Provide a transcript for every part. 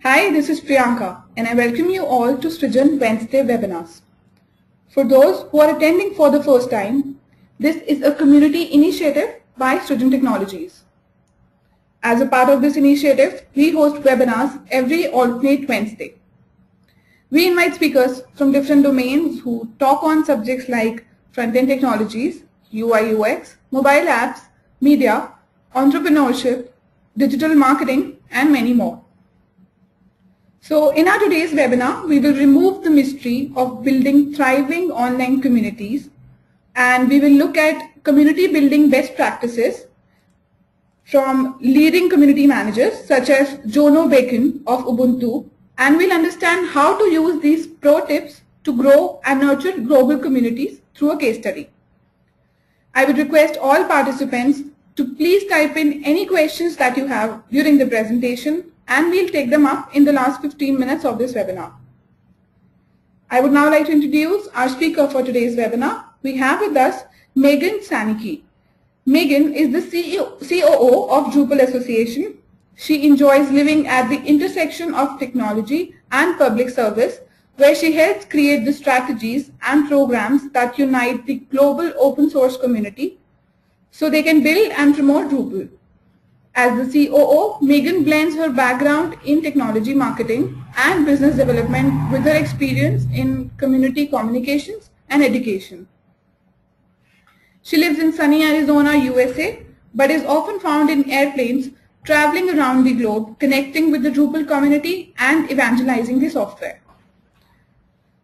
Hi, this is Priyanka and I welcome you all to Srijan Wednesday webinars. For those who are attending for the first time, this is a community initiative by Srijan Technologies. As a part of this initiative, we host webinars every alternate Wednesday. We invite speakers from different domains who talk on subjects like front-end technologies, UI UX, mobile apps, media, entrepreneurship, digital marketing, and many more. So in our today's webinar, we will remove the mystery of building thriving online communities, and we will look at community building best practices from leading community managers such as Jono Bacon of Ubuntu, and we'll understand how to use these pro tips to grow and nurture global communities through a case study. I would request all participants to please type in any questions that you have during the presentation, and we'll take them up in the last 15 minutes of this webinar. I would now like to introduce our speaker for today's webinar. We have with us Megan Sanicki. Megan is the COO of Drupal Association. She enjoys living at the intersection of technology and public service, where she helps create the strategies and programs that unite the global open source community so they can build and promote Drupal. As the COO, Megan blends her background in technology marketing and business development with her experience in community communications and education. She lives in sunny Arizona, USA, but is often found in airplanes traveling around the globe, connecting with the Drupal community and evangelizing the software.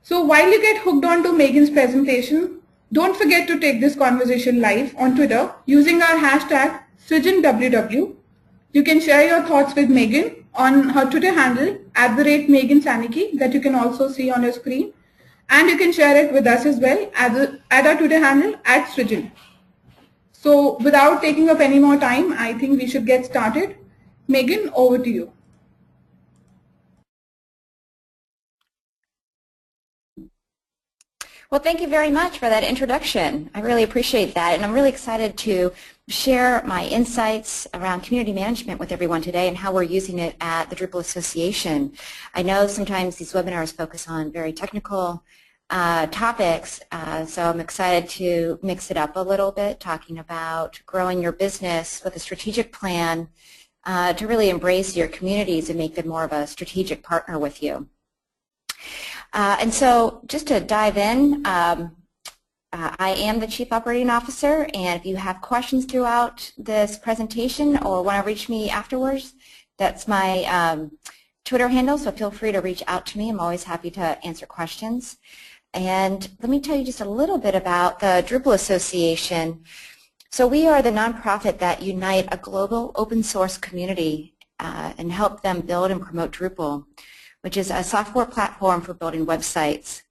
So while you get hooked onto Megan's presentation, don't forget to take this conversation live on Twitter using our hashtag SrijanWW. You can share your thoughts with Megan on her Twitter handle @Megan Sanicki that you can also see on your screen, and you can share it with us as well at our Twitter handle @Srijan. So without taking up any more time, I think we should get started. Megan, over to you. Well, thank you very much for that introduction. I really appreciate that, and I'm really excited to share my insights around community management with everyone today and how we're using it at the Drupal Association. I know sometimes these webinars focus on very technical topics, so I'm excited to mix it up a little bit, talking about growing your business with a strategic plan to really embrace your communities and make them more of a strategic partner with you. And so just to dive in, I am the Chief Operating Officer, and if you have questions throughout this presentation or want to reach me afterwards, that's my Twitter handle, so feel free to reach out to me. I'm always happy to answer questions. And let me tell you just a little bit about the Drupal Association. So we are the nonprofit that unite a global open source community and help them build and promote Drupal, which is a software platform for building websites.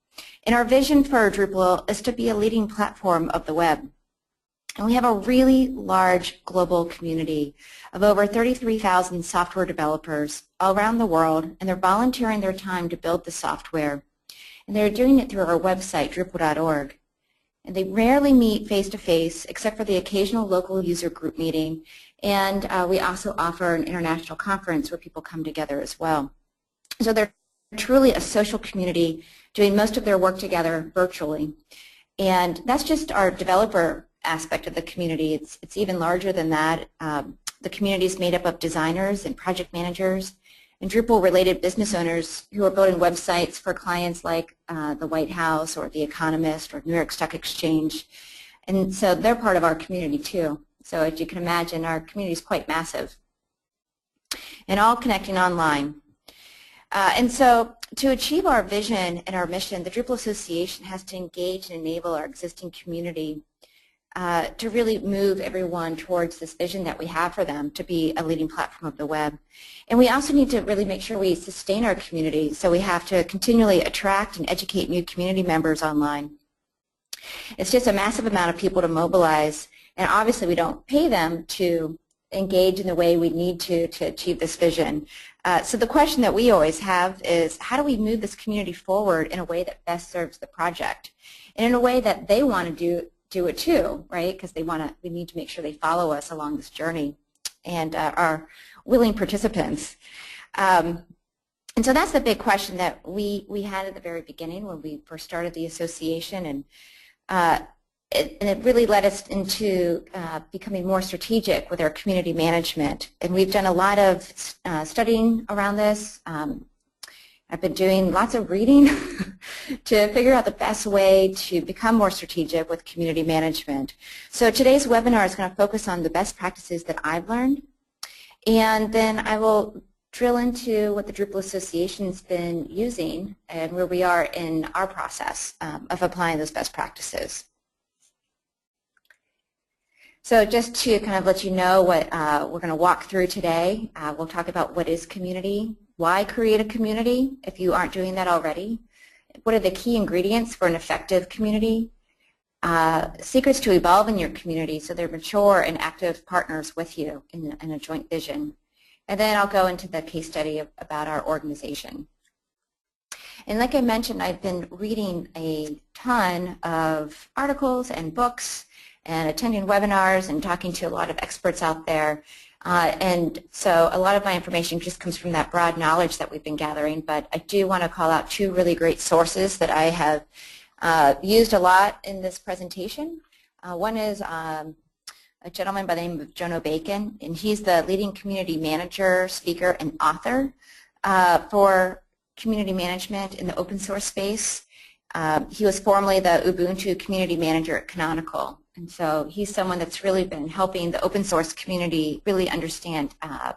And our vision for Drupal is to be a leading platform of the web. And we have a really large global community of over 33,000 software developers all around the world, and they're volunteering their time to build the software. And they're doing it through our website, drupal.org. And they rarely meet face-to-face, except for the occasional local user group meeting. And we also offer an international conference where people come together as well. So they're truly a social community doing most of their work together virtually. And that's just our developer aspect of the community. It's even larger than that. The community is made up of designers and project managers and Drupal-related business owners who are building websites for clients like the White House or The Economist or New York Stock Exchange. And so they're part of our community too. So as you can imagine, our community is quite massive and all connecting online. And so to achieve our vision and our mission, the Drupal Association has to engage and enable our existing community to really move everyone towards this vision that we have for them to be a leading platform of the web. And we also need to really make sure we sustain our community, so we have to continually attract and educate new community members online. It's just a massive amount of people to mobilize, and obviously we don't pay them to engage in the way we need to achieve this vision. So the question that we always have is, how do we move this community forward in a way that best serves the project, and in a way that they want to do it too, right? Because we need to make sure they follow us along this journey and are willing participants. And so that's the big question that we had at the very beginning when we first started the association, and it really led us into becoming more strategic with our community management. And we've done a lot of studying around this. I've been doing lots of reading to figure out the best way to become more strategic with community management. So today's webinar is going to focus on the best practices that I've learned, and then I will drill into what the Drupal Association has been using and where we are in our process of applying those best practices. So just to kind of let you know what we're going to walk through today, we'll talk about what is community, why create a community if you aren't doing that already, what are the key ingredients for an effective community, secrets to evolve in your community so they're mature and active partners with you in a joint vision. And then I'll go into the case study about our organization. And like I mentioned, I've been reading a ton of articles and books and attending webinars and talking to a lot of experts out there. And so a lot of my information just comes from that broad knowledge that we've been gathering, but I do want to call out two really great sources that I have used a lot in this presentation. One is a gentleman by the name of Jono Bacon, and he's the leading community manager, speaker, and author for community management in the open source space. He was formerly the Ubuntu community manager at Canonical, and so he's someone that's really been helping the open source community really understand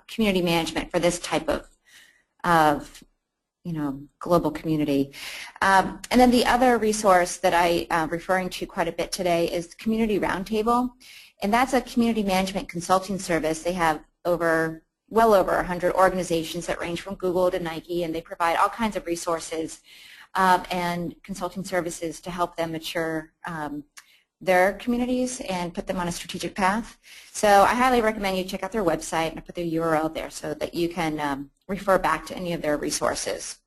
community management for this type of global community. And then the other resource that I'm referring to quite a bit today is Community Roundtable. And that's a community management consulting service. They have well over 100 organizations that range from Google to Nike, and they provide all kinds of resources and consulting services to help them mature their communities and put them on a strategic path. So I highly recommend you check out their website, and I put their URL there so that you can refer back to any of their resources.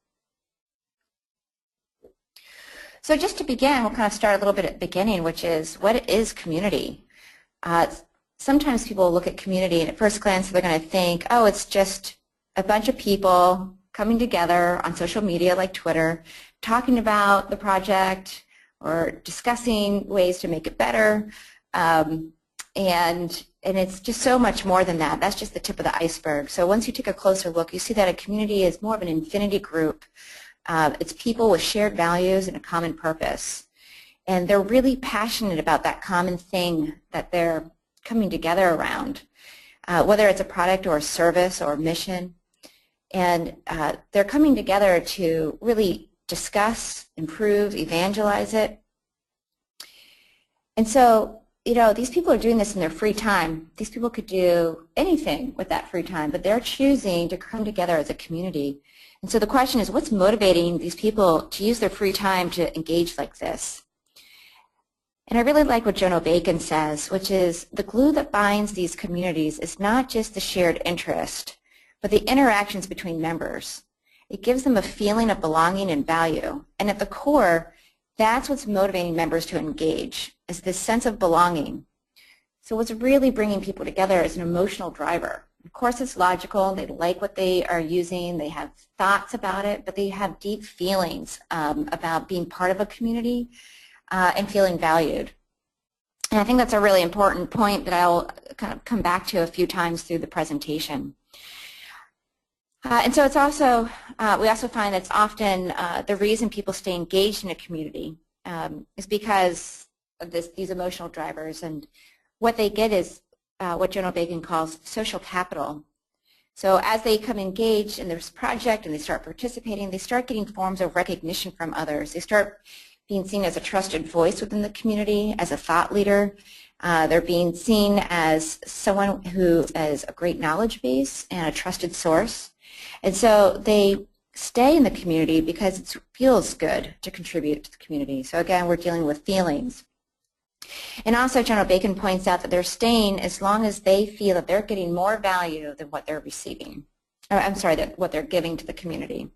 So just to begin, we'll kind of start a little bit at the beginning, which is, what is community? Sometimes people look at community and at first glance they're going to think, oh, it's just a bunch of people coming together on social media like Twitter, talking about the project or discussing ways to make it better, and it's just so much more than that. That's just the tip of the iceberg. So once you take a closer look, you see that a community is more of an infinity group. It's people with shared values and a common purpose. And they're really passionate about that common thing that they're coming together around, whether it's a product or a service or a mission. And they're coming together to really discuss, improve, evangelize it. And so, these people are doing this in their free time. These people could do anything with that free time, but they're choosing to come together as a community. And so the question is, what's motivating these people to use their free time to engage like this? And I really like what Jono Bacon says, which is the glue that binds these communities is not just the shared interest, but the interactions between members. It gives them a feeling of belonging and value. And at the core, that's what's motivating members to engage, is this sense of belonging. So what's really bringing people together is an emotional driver. Of course, it's logical. They like what they are using. They have thoughts about it, but they have deep feelings about being part of a community and feeling valued. And I think that's a really important point that I'll kind of come back to a few times through the presentation. And so it's also, we also find that's often the reason people stay engaged in a community is because of these emotional drivers. And what they get is what Jono Bacon calls social capital. So as they become engaged in this project and they start participating, they start getting forms of recognition from others. They start being seen as a trusted voice within the community, as a thought leader. They're being seen as someone who has a great knowledge base and a trusted source. And so they stay in the community because it feels good to contribute to the community. So again, we're dealing with feelings. And also, Jono Bacon points out that they're staying as long as they feel that they're getting more value than what they're receiving. I'm sorry, that what they're giving to the community.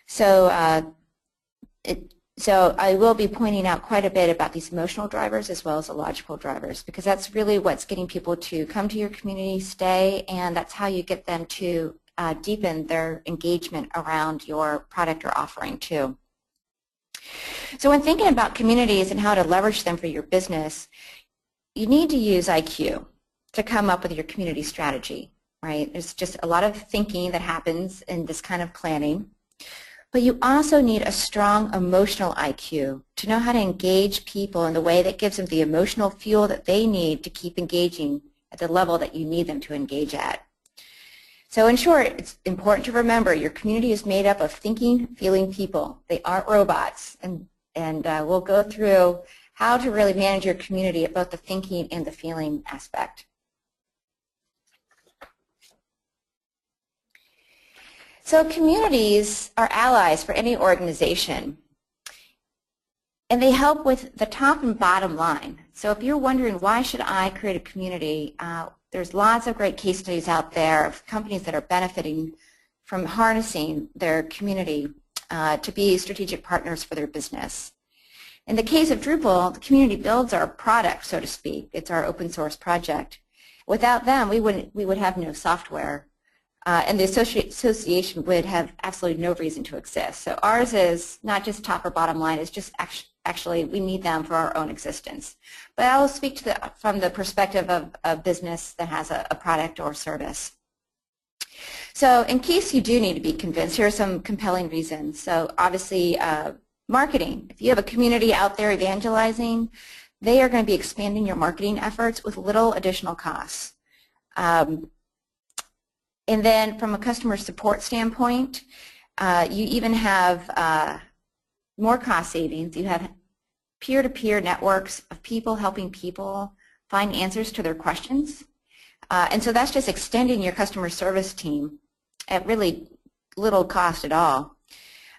So, so I will be pointing out quite a bit about these emotional drivers as well as the logical drivers, because that's really what's getting people to come to your community, stay, and that's how you get them to deepen their engagement around your product or offering too. So when thinking about communities and how to leverage them for your business, you need to use IQ to come up with your community strategy, right? There's just a lot of thinking that happens in this kind of planning. But you also need a strong emotional IQ to know how to engage people in the way that gives them the emotional fuel that they need to keep engaging at the level that you need them to engage at. So in short, it's important to remember your community is made up of thinking, feeling people. They aren't robots. And we'll go through how to really manage your community at both the thinking and the feeling aspect. So communities are allies for any organization, and they help with the top and bottom line. So if you're wondering why should I create a community, there's lots of great case studies out there of companies that are benefiting from harnessing their community to be strategic partners for their business. In the case of Drupal, the community builds our product, so to speak. It's our open source project. Without them, we would have no software. And the association would have absolutely no reason to exist. So ours is not just top or bottom line, it's just actually we need them for our own existence. But I will speak to from the perspective of a business that has a product or service. So in case you do need to be convinced, here are some compelling reasons. So obviously marketing. If you have a community out there evangelizing, they are going to be expanding your marketing efforts with little additional costs. And then from a customer support standpoint, you even have more cost savings. You have peer-to-peer networks of people helping people find answers to their questions. And so that's just extending your customer service team at really little cost at all.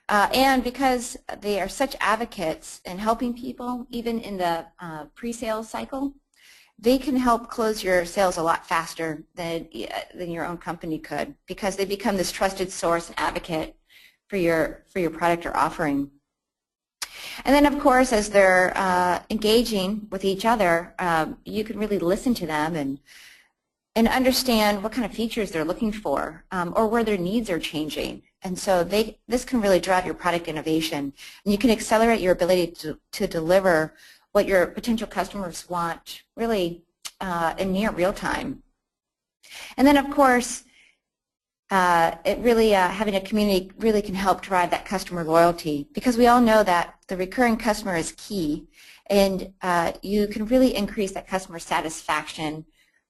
And because they are such advocates in helping people, even in the pre-sales cycle, they can help close your sales a lot faster than your own company could, because they become this trusted source and advocate for your product or offering. And then, of course, as they're engaging with each other, you can really listen to them and understand what kind of features they're looking for or where their needs are changing. And so this can really drive your product innovation, and you can accelerate your ability to deliver what your potential customers want really in near real time. And then, of course, it really having a community really can help drive that customer loyalty, because we all know that the recurring customer is key, and you can really increase that customer satisfaction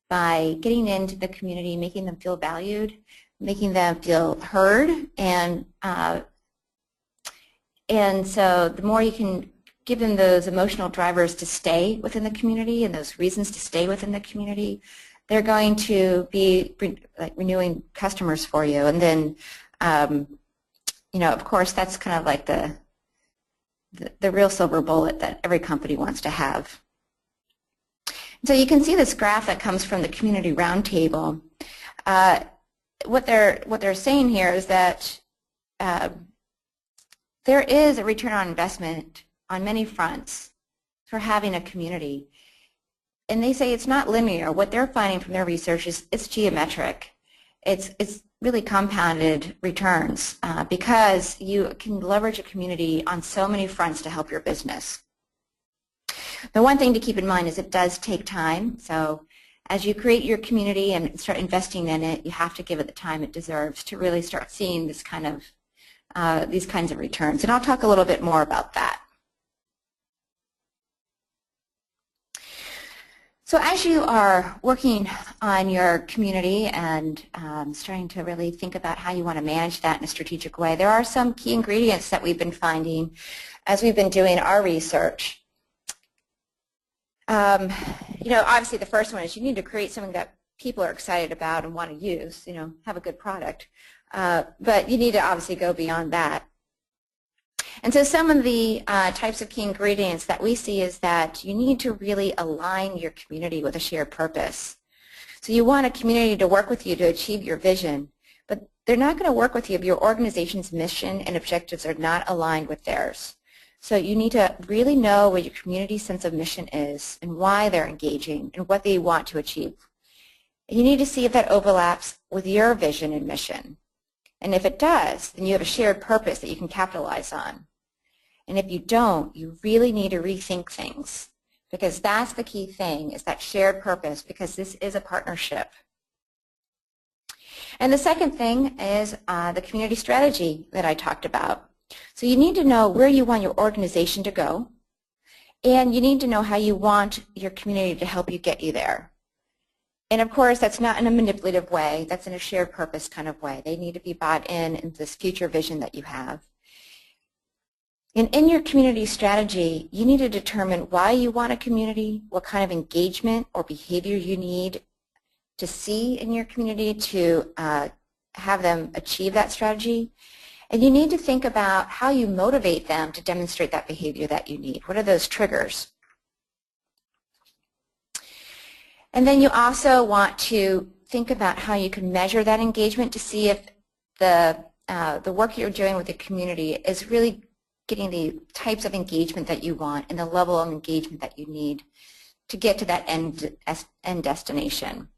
by getting into the community, making them feel valued, making them feel heard, and so the more you can give them those emotional drivers to stay within the community and those reasons to stay within the community, they're going to be renewing customers for you. And then, of course, that's kind of like the real silver bullet that every company wants to have. So you can see this graph that comes from the Community Roundtable. What they're saying here is that there is a return on investment on many fronts for having a community. And they say it's not linear. What they're finding from their research is it's geometric. It's really compounded returns because you can leverage a community on so many fronts to help your business. The one thing to keep in mind is it does take time. So as you create your community and start investing in it, you have to give it the time it deserves to really start seeing this kind of these kinds of returns. And I'll talk a little bit more about that. So as you are working on your community and starting to really think about how you want to manage that in a strategic way, there are some key ingredients that we've been finding as we've been doing our research. Obviously the first one is you need to create something that people are excited about and want to use, have a good product. But you need to obviously go beyond that. And so some of the types of key ingredients that we see is that you need to really align your community with a shared purpose. So you want a community to work with you to achieve your vision, but they're not going to work with you if your organization's mission and objectives are not aligned with theirs. So you need to really know what your community's sense of mission is and why they're engaging and what they want to achieve. You need to see if that overlaps with your vision and mission. And if it does, then you have a shared purpose that you can capitalize on. And if you don't, you really need to rethink things, because that's the key thing, is that shared purpose, because this is a partnership. And the second thing is the community strategy that I talked about. So you need to know where you want your organization to go, and you need to know how you want your community to help you get you there. And of course, that's not in a manipulative way, that's in a shared purpose kind of way. They need to be bought in this future vision that you have. And in your community strategy, you need to determine why you want a community, what kind of engagement or behavior you need to see in your community to have them achieve that strategy. And you need to think about how you motivate them to demonstrate that behavior that you need. What are those triggers? And then you also want to think about how you can measure that engagement to see if the work you're doing with the community is really getting the types of engagement that you want and the level of engagement that you need to get to that end destination.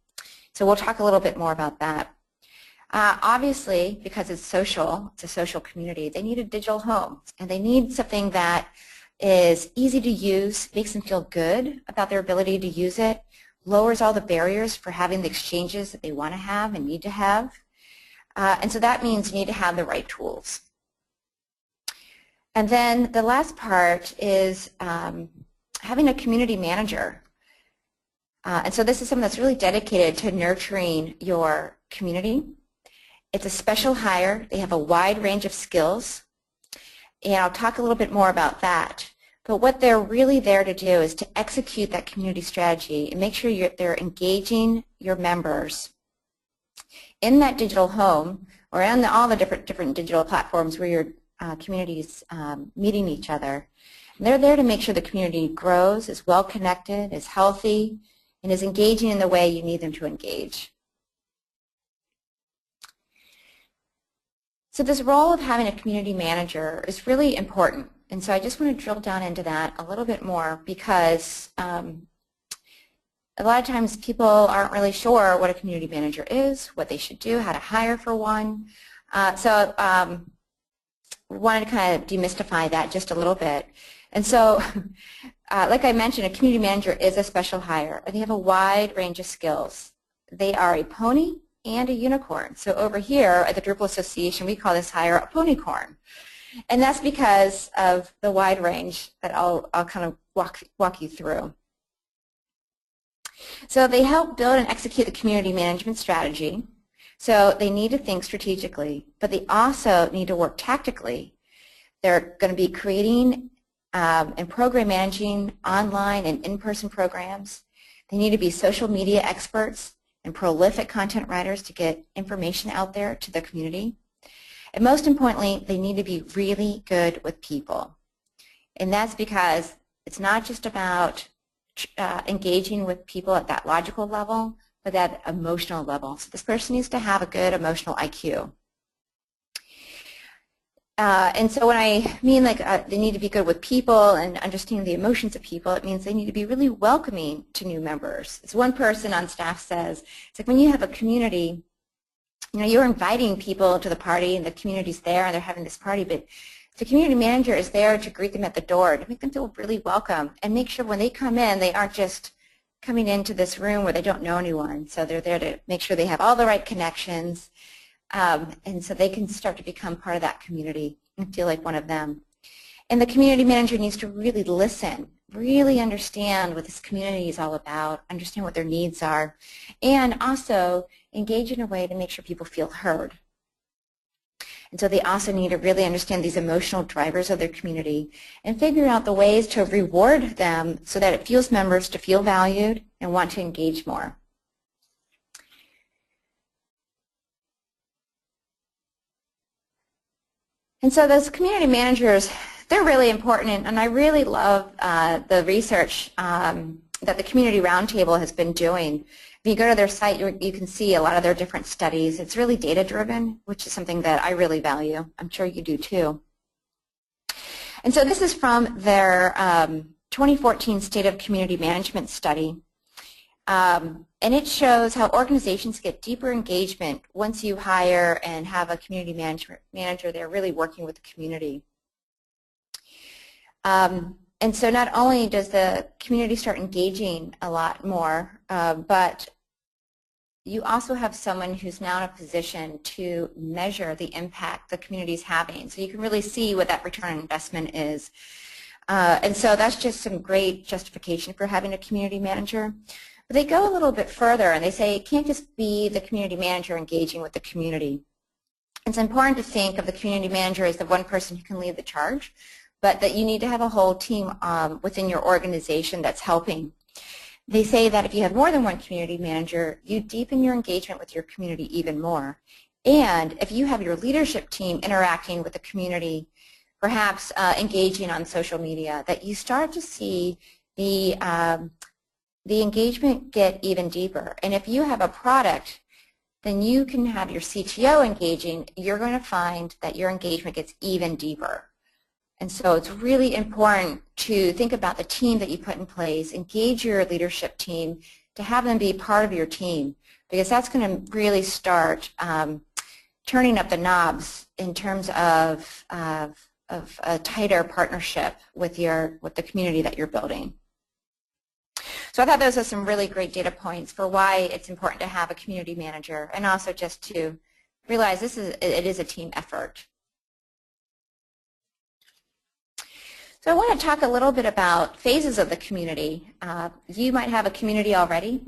So we'll talk a little bit more about that. Obviously, because it's a social community, they need a digital home, and they need something that is easy to use, makes them feel good about their ability to use it, lowers all the barriers for having the exchanges that they want to have and need to have. And so that means you need to have the right tools. And then the last part is having a community manager. And so this is someone that's really dedicated to nurturing your community. It's a special hire. They have a wide range of skills. And I'll talk a little bit more about that. But what they're really there to do is to execute that community strategy and make sure they're engaging your members in that digital home or on all the different digital platforms where your communities meeting each other. And they're there to make sure the community grows, is well connected, is healthy, and is engaging in the way you need them to engage. So this role of having a community manager is really important. And so I just want to drill down into that a little bit more, because a lot of times people aren't really sure what a community manager is, what they should do, how to hire for one. So we wanted to kind of demystify that just a little bit. And so like I mentioned, a community manager is a special hire, and they have a wide range of skills. They are a pony and a unicorn. So over here at the Drupal Association, we call this hire a ponycorn. And that's because of the wide range that I'll kind of walk you through. So they help build and execute the community management strategy. So they need to think strategically, but they also need to work tactically. They're going to be creating and program managing online and in-person programs. They need to be social media experts and prolific content writers to get information out there to the community. And most importantly, they need to be really good with people. And that's because it's not just about engaging with people at that logical level, but that emotional level. So this person needs to have a good emotional IQ. And so when I mean they need to be good with people and understanding the emotions of people, it means they need to be really welcoming to new members. As one person on staff says, it's like when you have a community, you know, you're inviting people to the party and the community's there and they're having this party, but the community manager is there to greet them at the door, to make them feel really welcome and make sure when they come in, they aren't just coming into this room where they don't know anyone. So they're there to make sure they have all the right connections, and so they can start to become part of that community and feel like one of them. And the community manager needs to really listen, really understand what this community is all about, understand what their needs are, and also engage in a way to make sure people feel heard. And so they also need to really understand these emotional drivers of their community and figure out the ways to reward them so that it fuels members to feel valued and want to engage more. And so those community managers, they're really important, and I really love the research that the Community Roundtable has been doing. If you go to their site, you can see a lot of their different studies. It's really data-driven, which is something that I really value. I'm sure you do too. And so this is from their 2014 State of Community Management study. And it shows how organizations get deeper engagement once you hire and have a community manager there really working with the community. And so not only does the community start engaging a lot more, but you also have someone who's now in a position to measure the impact the community is having. So you can really see what that return on investment is. And so that's just some great justification for having a community manager. But they go a little bit further and they say it can't just be the community manager engaging with the community. It's important to think of the community manager as the one person who can lead the charge, but that you need to have a whole team within your organization that's helping. They say that if you have more than one community manager, you deepen your engagement with your community even more. And if you have your leadership team interacting with the community, perhaps engaging on social media, that you start to see the engagement get even deeper. And if you have a product, then you can have your CTO engaging. You're going to find that your engagement gets even deeper. And so it's really important to think about the team that you put in place, engage your leadership team to have them be part of your team, because that's going to really start turning up the knobs in terms of a tighter partnership with the community that you're building. So I thought those are some really great data points for why it's important to have a community manager, and also just to realize it is a team effort. So I want to talk a little bit about phases of the community. You might have a community already,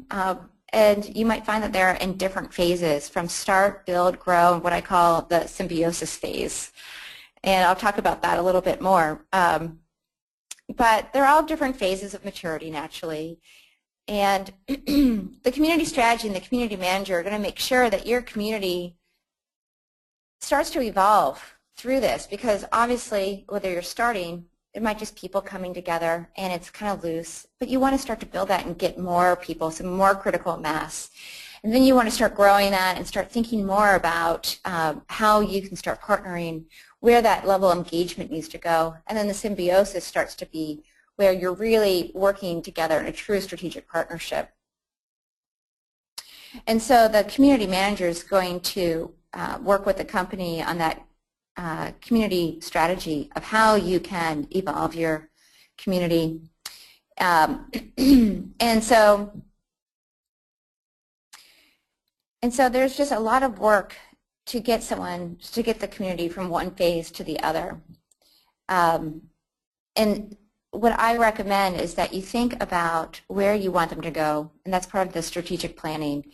and you might find that they're in different phases, from start, build, grow, and what I call the symbiosis phase. And I'll talk about that a little bit more. But they're all different phases of maturity, naturally. And the community strategy and the community manager are going to make sure that your community starts to evolve through this, because obviously, whether you're starting, it might just people coming together and it's kind of loose, but you want to start to build that and get more people, some more critical mass. And then you want to start growing that and start thinking more about how you can start partnering, where that level of engagement needs to go. And then the symbiosis starts to be where you're really working together in a true strategic partnership. And so the community manager is going to work with the company on that community strategy of how you can evolve your community. And so there's just a lot of work to get the community from one phase to the other. And what I recommend is that you think about where you want them to go, and that's part of the strategic planning.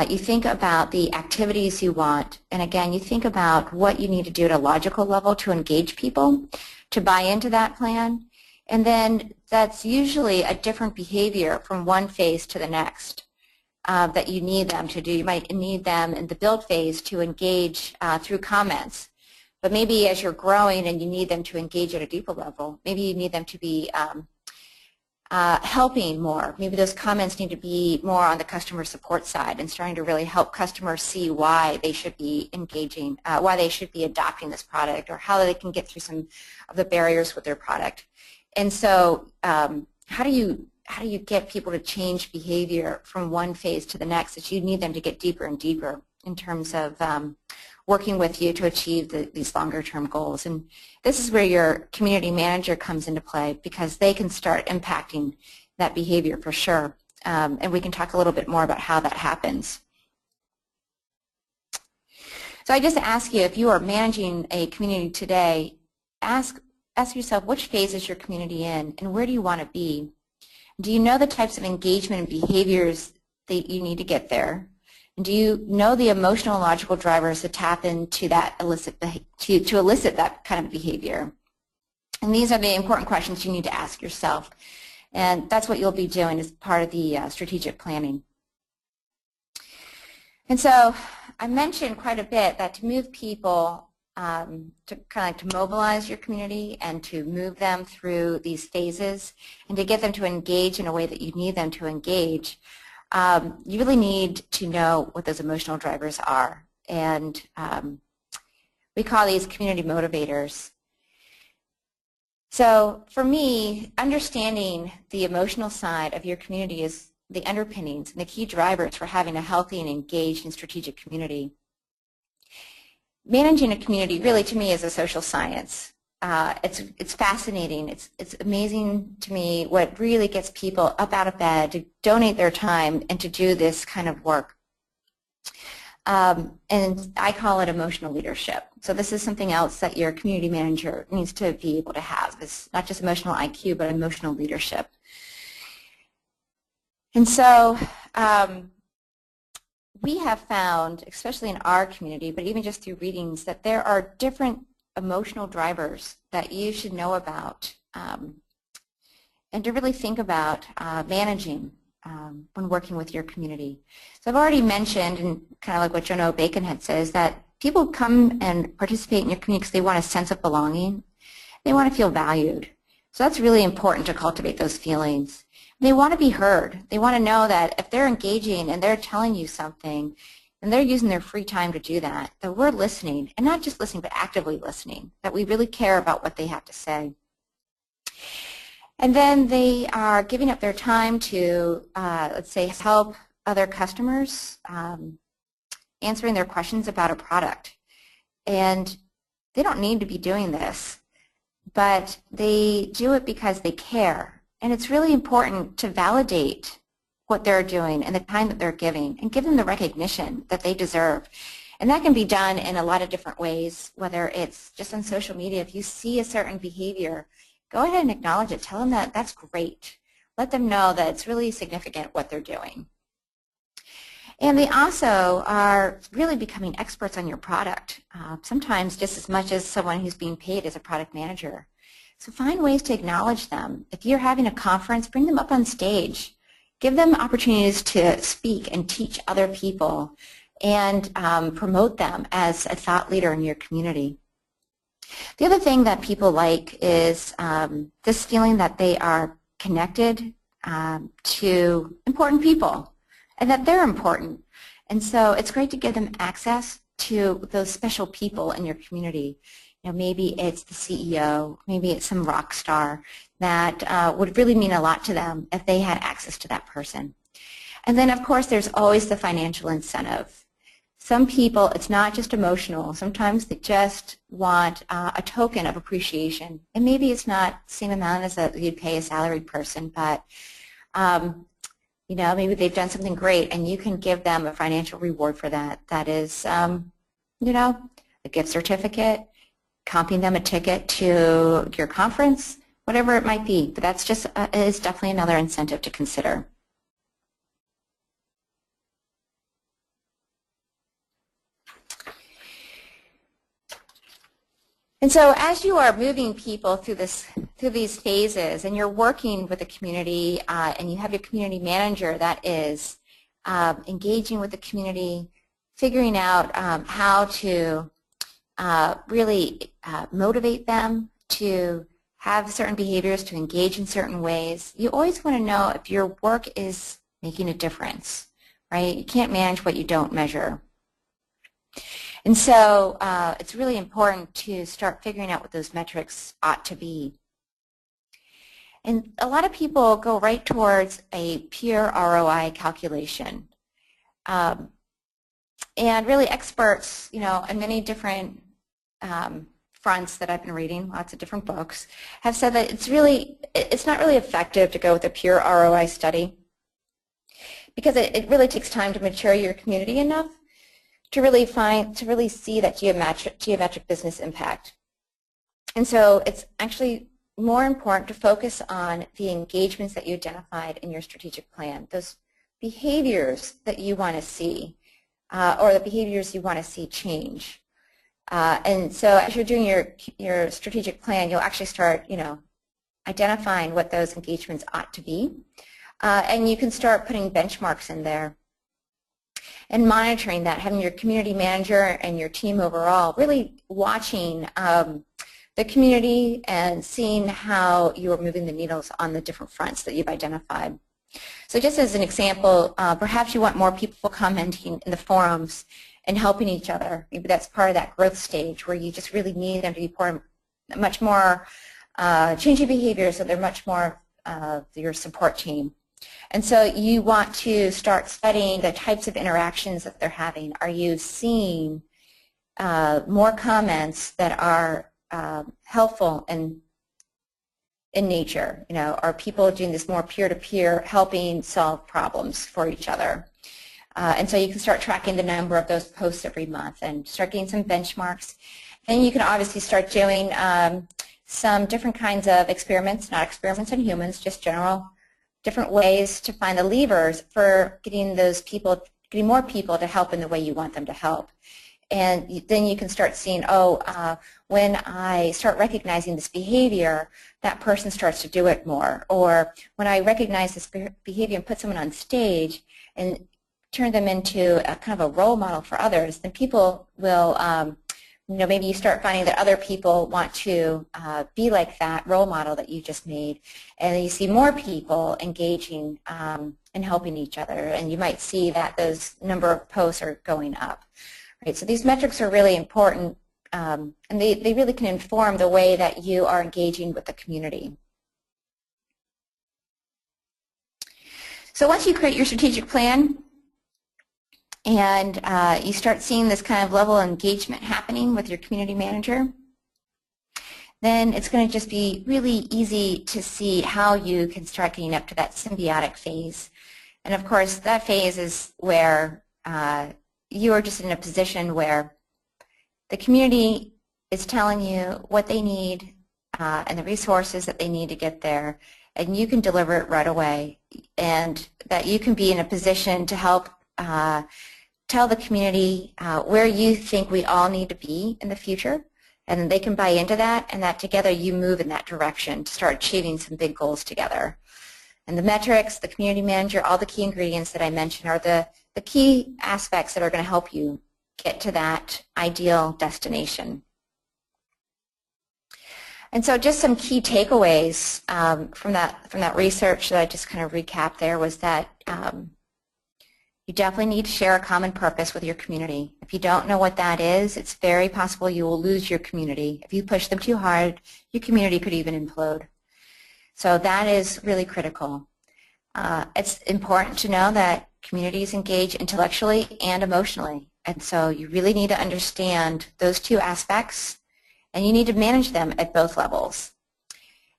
You think about the activities you want, and again, you think about what you need to do at a logical level to engage people, to buy into that plan, and then that's usually a different behavior from one phase to the next that you need them to do. You might need them in the build phase to engage through comments, but maybe as you're growing and you need them to engage at a deeper level, maybe you need them to be helping more. Maybe those comments need to be more on the customer support side and starting to really help customers see why they should be engaging, why they should be adopting this product, or how they can get through some of the barriers with their product. And so how do you get people to change behavior from one phase to the next, that you need them to get deeper and deeper in terms of working with you to achieve these longer-term goals. And this is where your community manager comes into play, because they can start impacting that behavior for sure. And we can talk a little bit more about how that happens. So I just ask you, if you are managing a community today, ask yourself, which phase is your community in, and where do you want to be? Do you know the types of engagement and behaviors that you need to get there? Do you know the emotional and logical drivers to tap into that to elicit that kind of behavior? And these are the important questions you need to ask yourself. And that's what you'll be doing as part of the strategic planning. And so I mentioned quite a bit that to move people, to kind of to mobilize your community and to move them through these phases and to get them to engage in a way that you need them to engage, you really need to know what those emotional drivers are. And we call these community motivators. So for me, understanding the emotional side of your community is the underpinnings and the key drivers for having a healthy and engaged and strategic community. Managing a community really to me is a social science. It's fascinating. It's amazing to me what really gets people up out of bed to donate their time and to do this kind of work. And I call it emotional leadership. So this is something else that your community manager needs to be able to have. It's not just emotional IQ, but emotional leadership. And so we have found, especially in our community, but even just through readings, that there are different emotional drivers that you should know about and to really think about managing when working with your community. So I've already mentioned, and kind of like what Jono Bacon had says, that people come and participate in your community because they want a sense of belonging. They want to feel valued. So that's really important to cultivate those feelings. They want to be heard. They want to know that if they're engaging and they're telling you something and they're using their free time to do that, that we're listening, and not just listening, but actively listening, that we really care about what they have to say. And then they are giving up their time to, let's say, help other customers, answering their questions about a product. And they don't need to be doing this, but they do it because they care. And it's really important to validate what they're doing and the time that they're giving and give them the recognition that they deserve. And that can be done in a lot of different ways, whether it's just on social media. If you see a certain behavior, go ahead and acknowledge it. Tell them that that's great. Let them know that it's really significant what they're doing. And they also are really becoming experts on your product, sometimes just as much as someone who's being paid as a product manager. So find ways to acknowledge them. If you're having a conference, bring them up on stage. Give them opportunities to speak and teach other people and promote them as a thought leader in your community. The other thing that people like is this feeling that they are connected to important people and that they're important. And so it's great to give them access to those special people in your community. You know, maybe it's the CEO, maybe it's some rock star that would really mean a lot to them if they had access to that person. And then, of course, there's always the financial incentive. Some people, it's not just emotional. Sometimes they just want a token of appreciation. And maybe it's not the same amount as you'd pay a salaried person, but you know, maybe they've done something great and you can give them a financial reward for that. That is, you know, a gift certificate, comping them a ticket to your conference, whatever it might be. But that's just is definitely another incentive to consider. And so as you are moving people through these phases and you're working with the community and you have your community manager that is engaging with the community, figuring out how to really motivate them to have certain behaviors, to engage in certain ways, you always want to know if your work is making a difference, right? You can't manage what you don't measure. And so it's really important to start figuring out what those metrics ought to be. And a lot of people go right towards a pure ROI calculation. And really experts, you know, in many different fronts that I've been reading, lots of different books, have said that it's not really effective to go with a pure ROI study because it really takes time to mature your community enough to really see that geometric business impact. And so it's actually more important to focus on the engagements that you identified in your strategic plan, those behaviors that you want to see, or the behaviors you want to see change. And so as you're doing your strategic plan, you'll actually start, you know, identifying what those engagements ought to be. And you can start putting benchmarks in there and monitoring that, having your community manager and your team overall really watching the community and seeing how you're moving the needles on the different fronts that you've identified. So just as an example, perhaps you want more people commenting in the forums and helping each other. Maybe that's part of that growth stage where you just really need them to be much more changing behavior, so they're much more your support team. And so you want to start studying the types of interactions that they're having. Are you seeing more comments that are helpful in nature? You know, are people doing this more peer-to-peer, helping solve problems for each other? And so you can start tracking the number of those posts every month and start getting some benchmarks. And you can obviously start doing some different kinds of experiments, not experiments on humans, just general different ways to find the levers for getting those people, getting more people to help in the way you want them to help. And then you can start seeing, when I start recognizing this behavior, that person starts to do it more. Or when I recognize this behavior and put someone on stage and turn them into a kind of a role model for others, then people will, you know, maybe you start finding that other people want to be like that role model that you just made, and then you see more people engaging and helping each other, and you might see that those number of posts are going up. Right, so these metrics are really important, and they really can inform the way that you are engaging with the community. So once you create your strategic plan, and you start seeing this kind of level of engagement happening with your community manager, then it's going to just be really easy to see how you can start getting up to that symbiotic phase. And of course, that phase is where you are just in a position where the community is telling you what they need and the resources that they need to get there, and you can deliver it right away, and that you can be in a position to help tell the community where you think we all need to be in the future, and they can buy into that, and that together you move in that direction to start achieving some big goals together. And the metrics, the community manager, all the key ingredients that I mentioned are the key aspects that are going to help you get to that ideal destination. And so just some key takeaways from that research that I just kind of recapped there was that you definitely need to share a common purpose with your community. If you don't know what that is, it's very possible you will lose your community. If you push them too hard, your community could even implode. So that is really critical. It's important to know that communities engage intellectually and emotionally. And so you really need to understand those two aspects, and you need to manage them at both levels.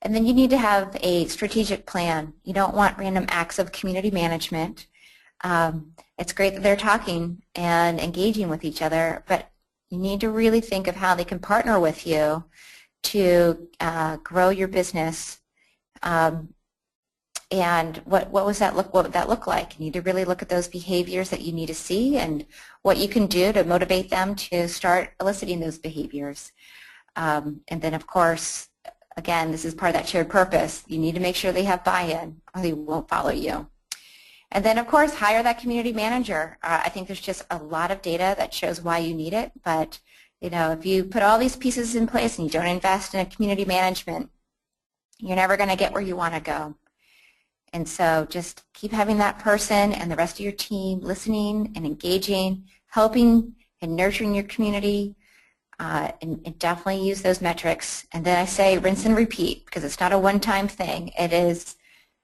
And then you need to have a strategic plan. You don't want random acts of community management. It's great that they're talking and engaging with each other, but you need to really think of how they can partner with you to grow your business. And what would that look like? You need to really look at those behaviors that you need to see and what you can do to motivate them to start eliciting those behaviors. And then, of course, again, this is part of that shared purpose. You need to make sure they have buy-in or they won't follow you. And then, of course, hire that community manager. I think there's just a lot of data that shows why you need it, but you know, if you put all these pieces in place and you don't invest in a community management, you're never going to get where you want to go. And so just keep having that person and the rest of your team listening and engaging, helping and nurturing your community, and definitely use those metrics. And then I say rinse and repeat, because it's not a one-time thing. It is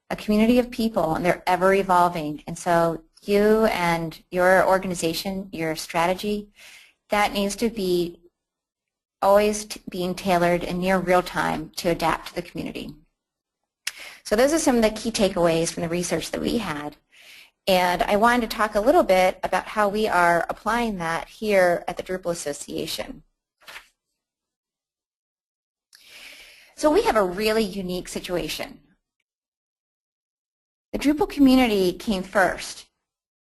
a community of people, and they're ever evolving. And so you and your organization, your strategy, that needs to be always being tailored in near real time to adapt to the community. So those are some of the key takeaways from the research that we had. And I wanted to talk a little bit about how we are applying that here at the Drupal Association. So we have a really unique situation. The Drupal community came first,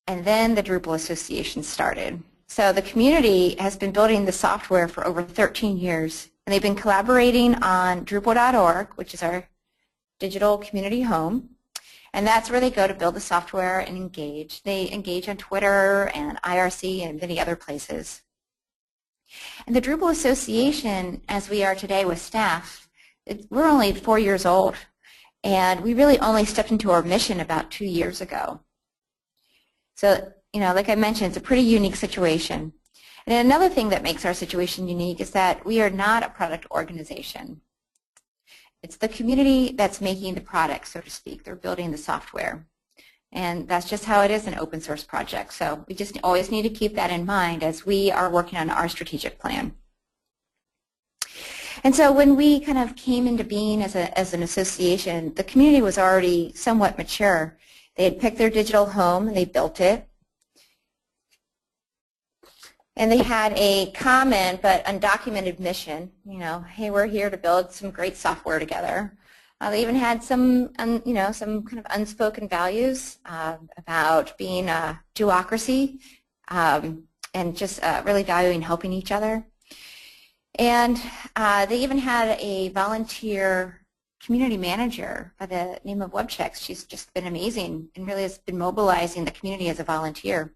and then the Drupal Association started. So the community has been building the software for over 13 years, and they've been collaborating on drupal.org, which is our digital community home, and that's where they go to build the software and engage. They engage on Twitter and IRC and many other places. And the Drupal Association, as we are today with staff, we're only 4 years old. And we really only stepped into our mission about 2 years ago. So, you know, like I mentioned, it's a pretty unique situation. And another thing that makes our situation unique is that we are not a product organization. It's the community that's making the product, so to speak. They're building the software. And that's just how it is in open source projects. So we just always need to keep that in mind as we are working on our strategic plan. And so when we kind of came into being as an association, the community was already somewhat mature. They had picked their digital home and they built it. And they had a common but undocumented mission, you know, hey, we're here to build some great software together. They even had some, some kind of unspoken values about being a duocracy and just really valuing helping each other. And they even had a volunteer community manager by the name of WebChex. She's just been amazing and really has been mobilizing the community as a volunteer.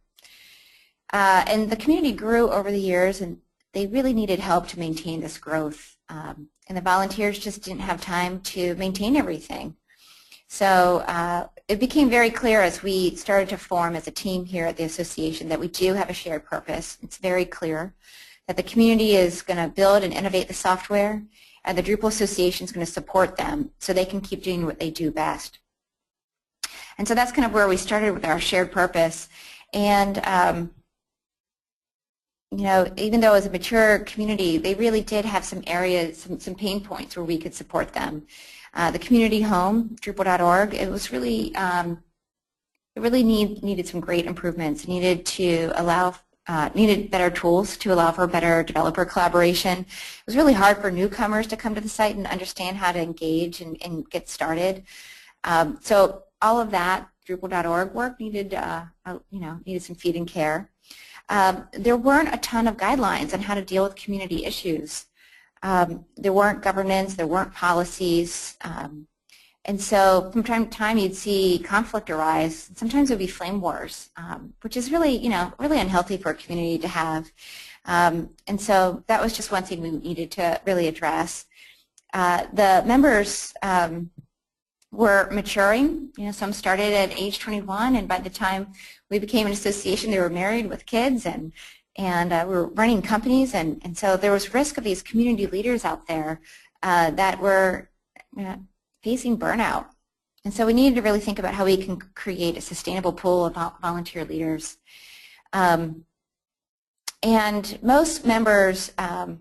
And the community grew over the years, and they really needed help to maintain this growth. And the volunteers just didn't have time to maintain everything. So it became very clear as we started to form as a team here at the association that we do have a shared purpose. It's very clear that the community is going to build and innovate the software, and the Drupal Association is going to support them so they can keep doing what they do best. And so that's kind of where we started with our shared purpose. And even though as a mature community, they really did have some areas, some pain points where we could support them. The community home, drupal.org, it was really, needed some great improvements. It needed to allow, needed better tools to allow for better developer collaboration. It was really hard for newcomers to come to the site and understand how to engage and get started. So all of that Drupal.org work needed, needed some feed and care. There weren't a ton of guidelines on how to deal with community issues. There weren't governance, there weren't policies, and so from time to time you'd see conflict arise. Sometimes it would be flame wars, which is really, really unhealthy for a community to have. And so that was just one thing we needed to really address. The members were maturing. Some started at age 21, and by the time we became an association, they were married with kids, and we were running companies, and so there was risk of these community leaders out there that were facing burnout. And so we needed to really think about how we can create a sustainable pool of volunteer leaders. And most members,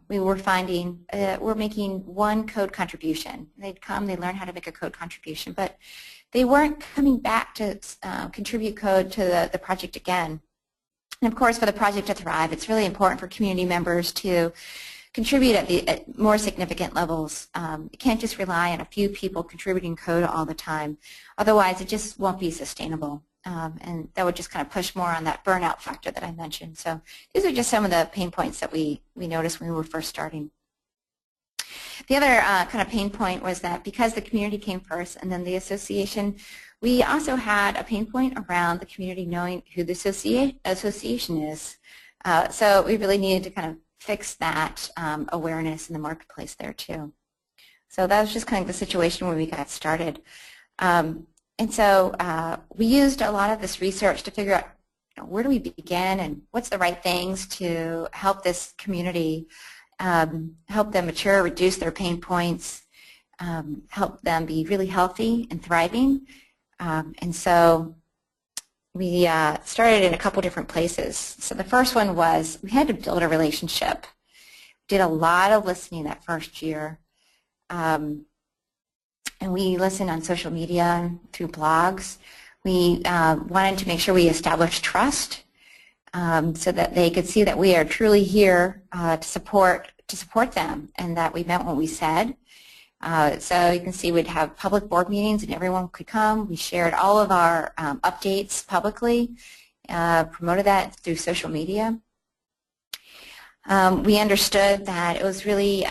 we were finding, were making one code contribution. They'd come, they'd learn how to make a code contribution, but they weren't coming back to contribute code to the project again. And of course, for the project to thrive, it's really important for community members to contribute at more significant levels. You can't just rely on a few people contributing code all the time. Otherwise, it just won't be sustainable. And that would just kind of push more on that burnout factor that I mentioned. So these are just some of the pain points that we noticed when we were first starting. The other kind of pain point was that because the community came first and then the association, we also had a pain point around the community knowing who the association is. So we really needed to kind of fix that awareness in the marketplace there too. So that was just kind of the situation where we got started. And so we used a lot of this research to figure out where do we begin and what's the right things to help this community, help them mature, reduce their pain points, help them be really healthy and thriving. And so we started in a couple different places. So the first one was we had to build a relationship. We did a lot of listening that first year. And we listened on social media, through blogs. We wanted to make sure we established trust so that they could see that we are truly here to support them and that we meant what we said. So you can see we'd have public board meetings and everyone could come. We shared all of our updates publicly, promoted that through social media. We understood that it was really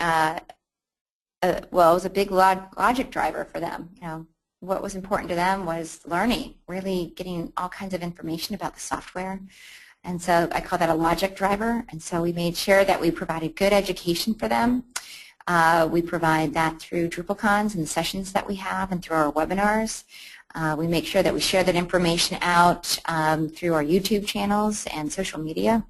well, it was a big logic driver for them. What was important to them was learning, really getting all kinds of information about the software. And so I call that a logic driver. And so we made sure that we provided good education for them. We provide that through DrupalCons and the sessions that we have and through our webinars. We make sure that we share that information out through our YouTube channels and social media.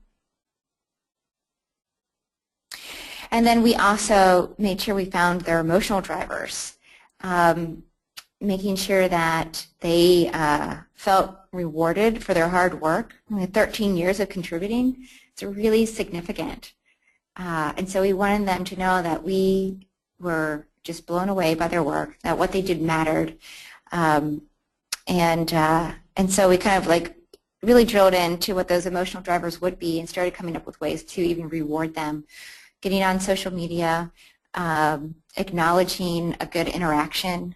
And then we also made sure we found their emotional drivers. making sure that they felt rewarded for their hard work. 13 years of contributing, it's really significant. And so we wanted them to know that we were just blown away by their work, that what they did mattered. And so we kind of like really drilled into what those emotional drivers would be and started coming up with ways to even reward them. Getting on social media, acknowledging a good interaction,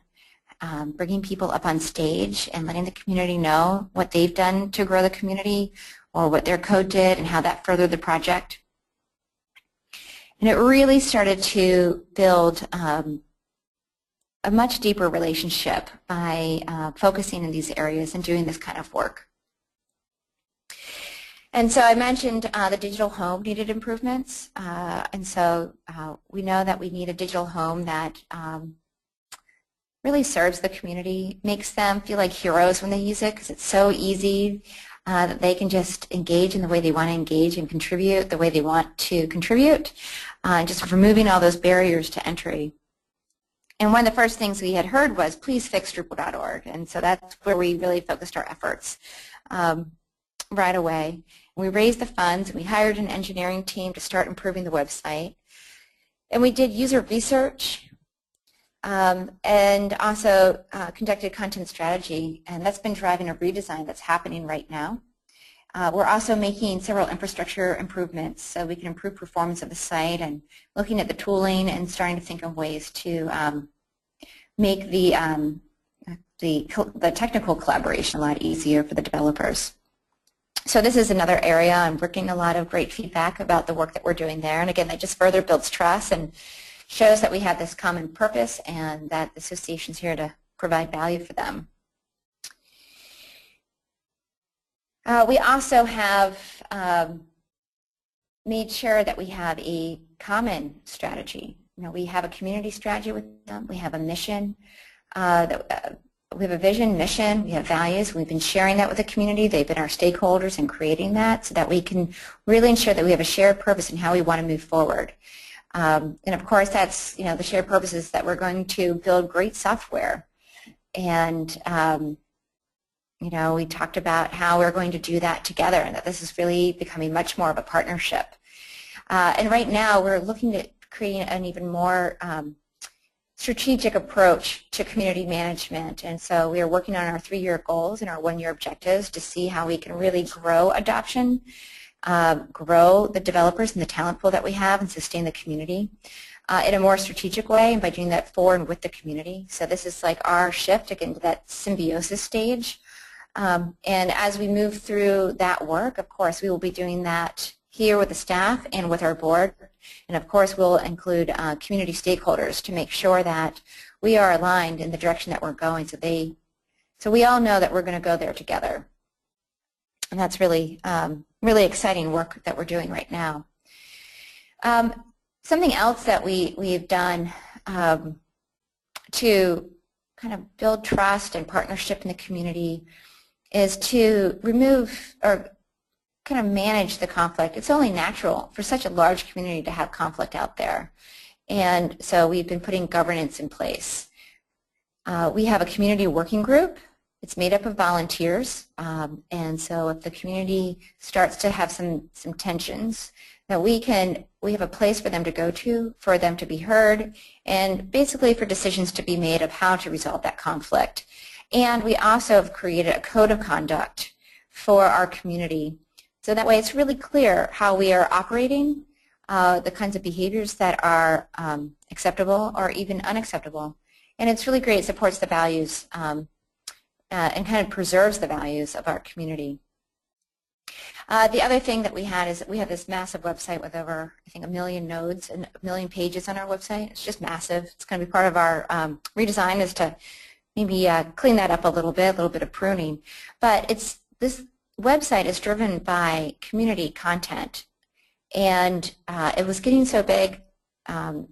bringing people up on stage and letting the community know what they've done to grow the community or what their code did and how that furthered the project. And it really started to build a much deeper relationship by focusing in these areas and doing this kind of work. And so I mentioned the digital home needed improvements. And so we know that we need a digital home that really serves the community, makes them feel like heroes when they use it because it's so easy that they can just engage in the way they want to engage and contribute the way they want to contribute, just removing all those barriers to entry. And one of the first things we had heard was, please fix Drupal.org. And so that's where we really focused our efforts right away. We raised the funds, and we hired an engineering team to start improving the website. And we did user research and also conducted content strategy, and that's been driving a redesign that's happening right now. We're also making several infrastructure improvements so we can improve performance of the site and looking at the tooling and starting to think of ways to make the technical collaboration a lot easier for the developers. So this is another area. I'm working a lot of great feedback about the work that we're doing there. And again, that just further builds trust and shows that we have this common purpose and that the association's here to provide value for them. We also have made sure that we have a common strategy. You know, we have a community strategy with them. We have a mission. We have a vision, mission. We have values. We've been sharing that with the community. They've been our stakeholders in creating that so that we can really ensure that we have a shared purpose in how we want to move forward. And of course, that's, you know, the shared purpose is that we're going to build great software. And you know, we talked about how we're going to do that together and that this is really becoming much more of a partnership. And right now we're looking at creating an even more strategic approach to community management. And so we are working on our 3-year goals and our 1-year objectives to see how we can really grow adoption, grow the developers and the talent pool that we have and sustain the community in a more strategic way and by doing that for and with the community. So this is like our shift to get into that symbiosis stage. And as we move through that work, of course, we will be doing that here with the staff and with our board. And of course, we'll include community stakeholders to make sure that we are aligned in the direction that we're going so we all know that we're going to go there together. And that's really, really exciting work that we're doing right now. Something else that we've done to kind of build trust and partnership in the community is to remove or kind of manage the conflict. It's only natural for such a large community to have conflict out there. And so we've been putting governance in place. We have a community working group. It's made up of volunteers. And so if the community starts to have some tensions, that we have a place for them to go to, for them to be heard, and basically for decisions to be made of how to resolve that conflict. And we also have created a code of conduct for our community. So that way it's really clear how we are operating, the kinds of behaviors that are acceptable or even unacceptable. And it's really great. It supports the values and kind of preserves the values of our community. The other thing that we had is that we have this massive website with over, I think, 1 million nodes and 1 million pages on our website. It's just massive. It's going to be part of our redesign is to maybe clean that up a little bit of pruning. But this website is driven by community content. And it was getting so big and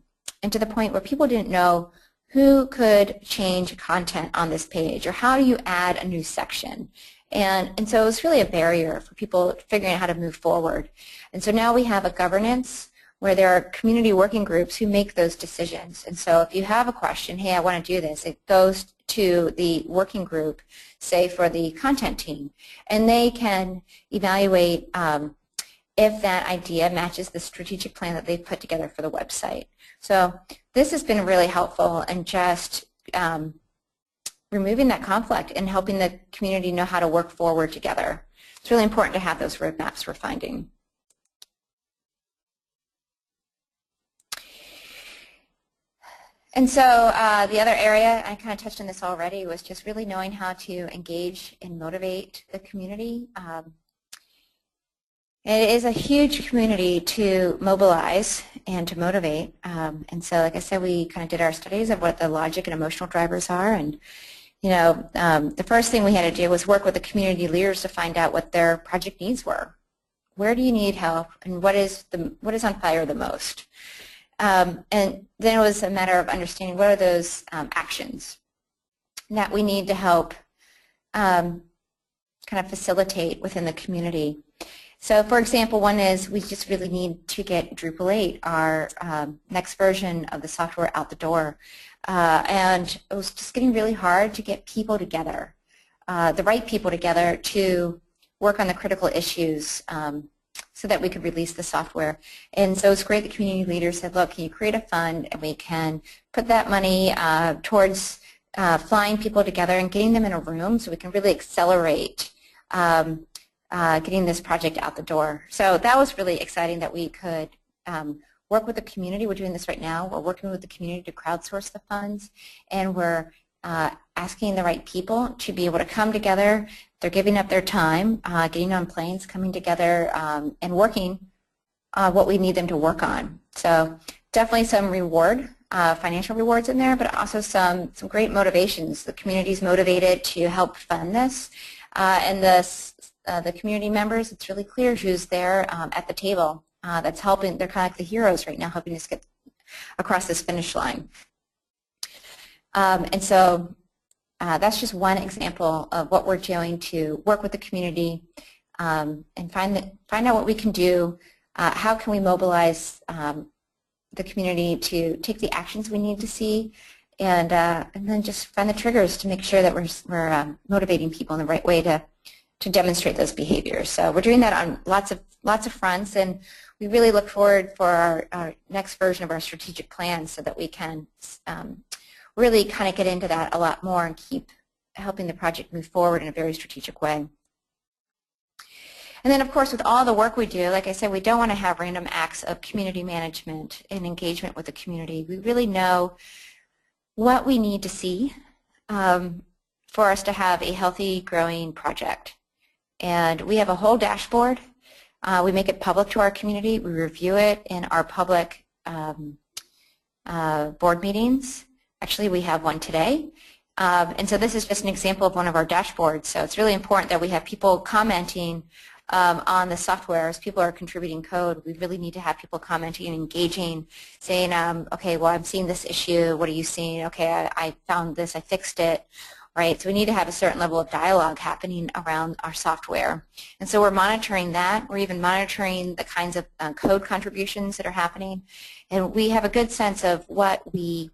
to the point where people didn't know who could change content on this page or how do you add a new section. And so it was really a barrier for people figuring out how to move forward. And so now we have a governance where there are community working groups who make those decisions. And so if you have a question, hey, I want to do this, it goes to the working group, say for the content team, and they can evaluate if that idea matches the strategic plan that they've put together for the website. So this has been really helpful in just removing that conflict and helping the community know how to work forward together. It's really important to have those roadmaps we're finding. And so the other area, I kind of touched on this already, was just really knowing how to engage and motivate the community. It is a huge community to mobilize and to motivate. And so, like I said, we kind of did our studies of what the logic and emotional drivers are. And, you know, the first thing we had to do was work with the community leaders to find out what their project needs were. Where do you need help, and what is on fire the most? And then it was a matter of understanding what are those actions that we need to help kind of facilitate within the community. So, for example, one is we just really need to get Drupal 8, our next version of the software, out the door. And it was just getting really hard to get people together, the right people together to work on the critical issues so that we could release the software. And so it's great the community leaders said, look, can you create a fund and we can put that money towards flying people together and getting them in a room so we can really accelerate getting this project out the door. So that was really exciting that we could work with the community. We're doing this right now. We're working with the community to crowdsource the funds, and we're asking the right people to be able to come together. They're giving up their time, getting on planes, coming together, and working what we need them to work on. So definitely some reward, financial rewards in there, but also some great motivations. The community's motivated to help fund this, and the community members, it's really clear who's there at the table that's helping. They're kind of like the heroes right now, helping us get across this finish line. And so that's just one example of what we're doing to work with the community and find out what we can do. How can we mobilize the community to take the actions we need to see, and then just find the triggers to make sure that we're motivating people in the right way to demonstrate those behaviors. So we're doing that on lots of fronts, and we really look forward for our next version of our strategic plan so that we can really kind of get into that a lot more and keep helping the project move forward in a very strategic way. And then, of course, with all the work we do, like I said, we don't want to have random acts of community management and engagement with the community. We really know what we need to see for us to have a healthy, growing project. And we have a whole dashboard. We make it public to our community. We review it in our public board meetings. Actually, we have one today. And so this is just an example of one of our dashboards. So it's really important that we have people commenting on the software as people are contributing code. We really need to have people commenting and engaging, saying, okay, well, I'm seeing this issue. What are you seeing? Okay, I found this. I fixed it. Right? So we need to have a certain level of dialogue happening around our software. And so we're monitoring that. We're even monitoring the kinds of code contributions that are happening. And we have a good sense of what we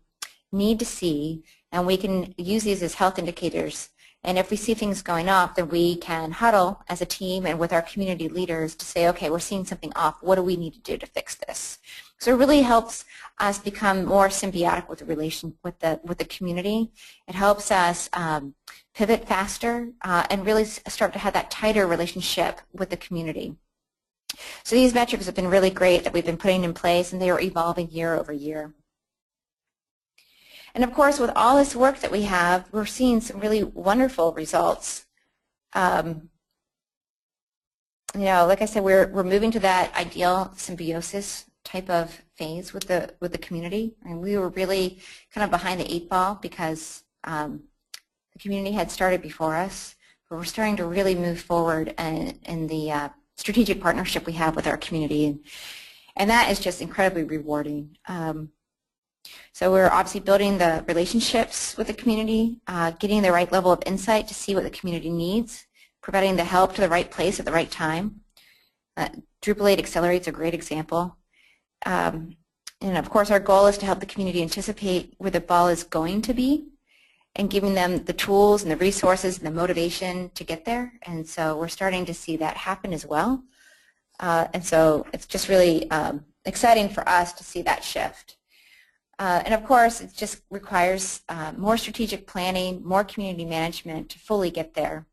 need to see, and we can use these as health indicators. And if we see things going off, then we can huddle as a team and with our community leaders to say, okay, we're seeing something off. What do we need to do to fix this? So it really helps us become more symbiotic with the with the community. It helps us pivot faster and really start to have that tighter relationship with the community. So these metrics have been really great that we've been putting in place, and they are evolving year over year. And of course, with all this work that we have, we're seeing some really wonderful results. You know, like I said, we're moving to that ideal symbiosis type of phase with the community. And we were really kind of behind the 8 ball because the community had started before us, but we're starting to really move forward in the strategic partnership we have with our community, and that is just incredibly rewarding. So we're obviously building the relationships with the community, getting the right level of insight to see what the community needs, providing the help to the right place at the right time. Drupal 8 Accelerate's a great example. And of course our goal is to help the community anticipate where the ball is going to be and giving them the tools and the resources and the motivation to get there. And so we're starting to see that happen as well. And so it's just really exciting for us to see that shift. And of course, it just requires more strategic planning, more community management to fully get there.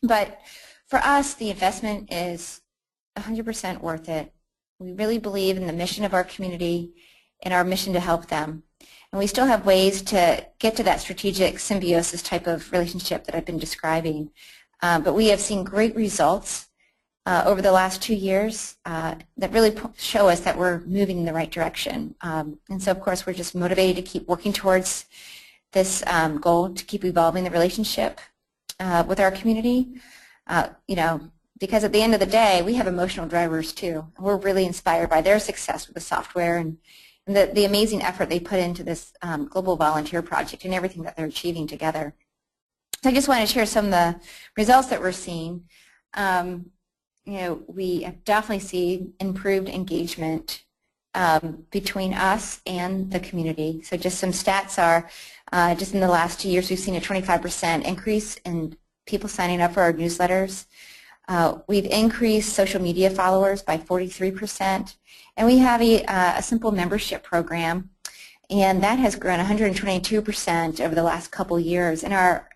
But for us, the investment is 100% worth it. We really believe in the mission of our community and our mission to help them. And we still have ways to get to that strategic symbiosis type of relationship that I've been describing. But we have seen great results over the last 2 years that really show us that we're moving in the right direction. And so, of course, we're just motivated to keep working towards this goal to keep evolving the relationship with our community. Because at the end of the day, we have emotional drivers too. We're really inspired by their success with the software and the amazing effort they put into this global volunteer project and everything that they're achieving together. So I just want to share some of the results that we're seeing. We definitely see improved engagement between us and the community. So just some stats are, just in the last 2 years, we've seen a 25% increase in people signing up for our newsletters. We've increased social media followers by 43%, and we have a simple membership program, and that has grown 122% over the last couple years. And our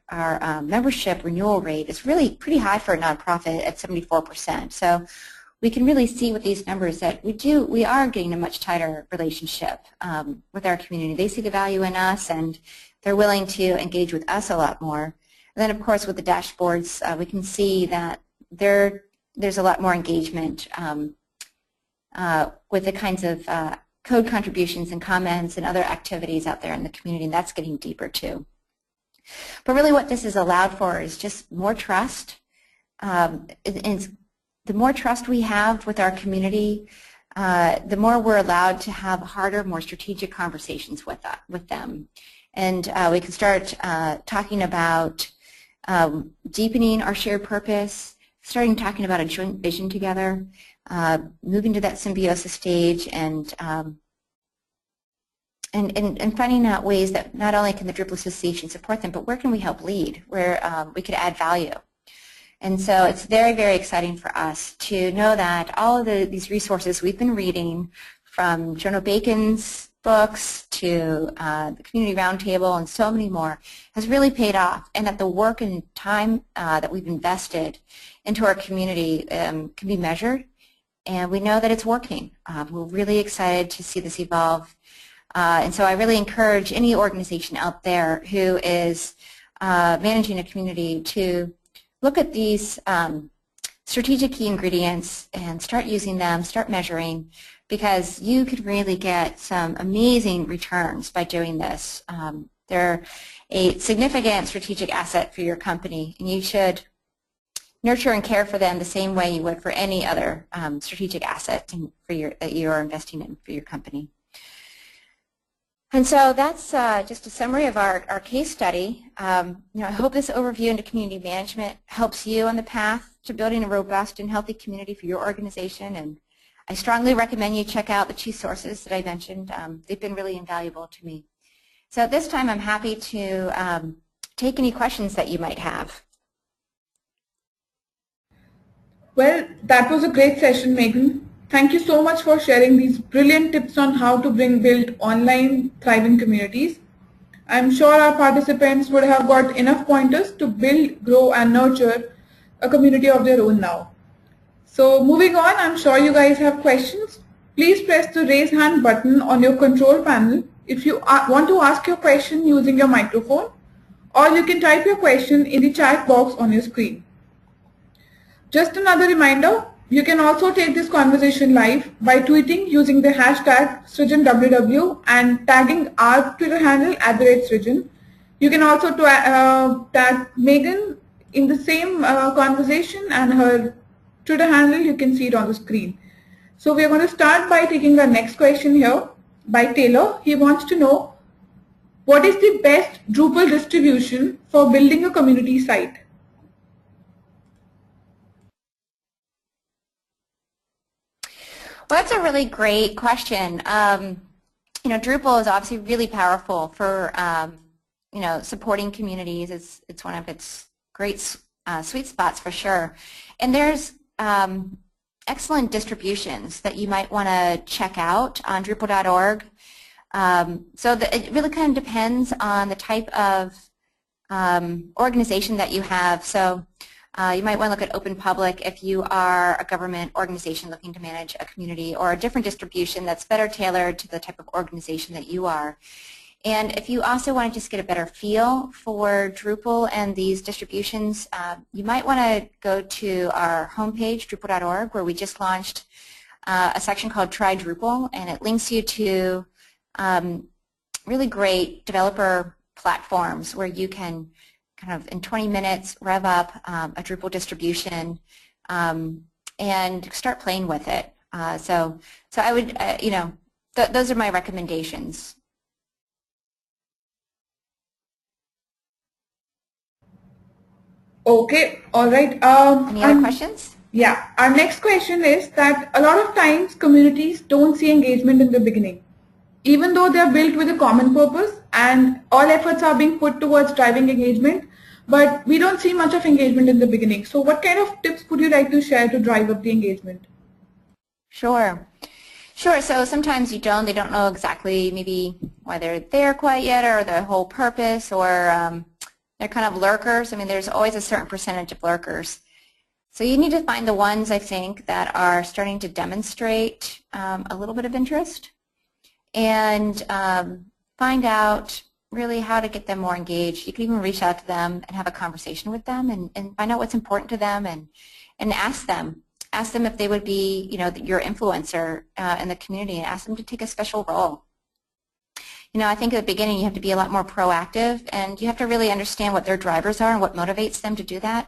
membership renewal rate is really pretty high for a nonprofit at 74%. So we can really see with these numbers that we are getting a much tighter relationship with our community. They see the value in us, and they're willing to engage with us a lot more. And then, of course, with the dashboards, we can see that there's a lot more engagement with the kinds of code contributions and comments and other activities out there in the community, and that's getting deeper too. But really what this has allowed for is just more trust. And the more trust we have with our community, the more we're allowed to have harder, more strategic conversations with them. And we can start talking about deepening our shared purpose, starting talking about a joint vision together, moving to that symbiosis stage, and finding out ways that not only can the Drupal Association support them, but where can we help lead, where we could add value. And so it's very, very exciting for us to know that all of these resources we've been reading, from Jono Bacon's books to the Community Roundtable and so many more, has really paid off, and that the work and time that we've invested into our community can be measured, and we know that it's working. We're really excited to see this evolve, and so I really encourage any organization out there who is managing a community to look at these strategic key ingredients and start using them, start measuring, because you could really get some amazing returns by doing this. They're a significant strategic asset for your company, and you should nurture and care for them the same way you would for any other strategic asset that you are investing in for your company. And so that's just a summary of our case study. I hope this overview into community management helps you on the path to building a robust and healthy community for your organization, and I strongly recommend you check out the 2 sources that I mentioned. They've been really invaluable to me. So at this time, I'm happy to take any questions that you might have. Well, that was a great session, Megan. Thank you so much for sharing these brilliant tips on how to build online thriving communities. I'm sure our participants would have got enough pointers to build, grow, and nurture a community of their own now. So moving on, I'm sure you guys have questions. Please press the raise hand button on your control panel if you want to ask your question using your microphone, or you can type your question in the chat box on your screen. Just another reminder, you can also take this conversation live by tweeting using the hashtag SrijanWW and tagging our Twitter handle @Srijan. You can also tag Megan in the same conversation, and her Twitter handle, you can see it on the screen. So we are going to start by taking our next question here by Taylor. He wants to know, what is the best Drupal distribution for building a community site? Well, that's a really great question. Drupal is obviously really powerful for supporting communities. It's one of its great sweet spots for sure. And there's excellent distributions that you might want to check out on Drupal.org. So it really kind of depends on the type of organization that you have. So you might want to look at Open Public if you are a government organization looking to manage a community, or a different distribution that's better tailored to the type of organization that you are. And if you also want to just get a better feel for Drupal and these distributions, you might want to go to our homepage, drupal.org, where we just launched a section called Try Drupal, and it links you to really great developer platforms where you can kind of in 20 minutes rev up a Drupal distribution and start playing with it. So I would, those are my recommendations. Okay, all right. Any other questions? Yeah, our next question is that a lot of times communities don't see engagement in the beginning, even though they are built with a common purpose and all efforts are being put towards driving engagement, but we don't see much of engagement in the beginning. So what kind of tips would you like to share to drive up the engagement? Sure. So sometimes they don't know exactly maybe why they're there quite yet, or their whole purpose, or they're kind of lurkers. I mean, there's always a certain percentage of lurkers. So you need to find the ones, I think, that are starting to demonstrate a little bit of interest, and find out really how to get them more engaged. You can even reach out to them and have a conversation with them, and find out what's important to them, and ask them if they would be, your influencer in the community, and ask them to take a special role. I think at the beginning you have to be a lot more proactive, and you have to really understand what their drivers are and what motivates them to do that.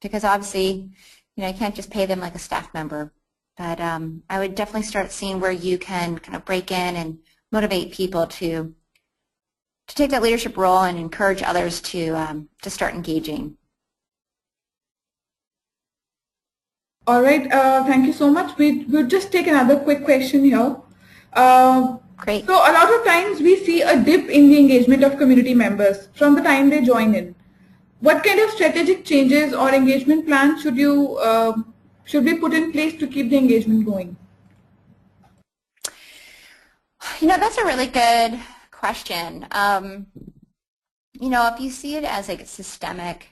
Because obviously, you can't just pay them like a staff member. But I would definitely start seeing where you can kind of break in and motivate people to take that leadership role and encourage others to start engaging. All right, thank you so much. We'll just take another quick question here. Great. So a lot of times we see a dip in the engagement of community members from the time they join in. What kind of strategic changes or engagement plans should we put in place to keep the engagement going? That's a really good question. If you see it as like systemic,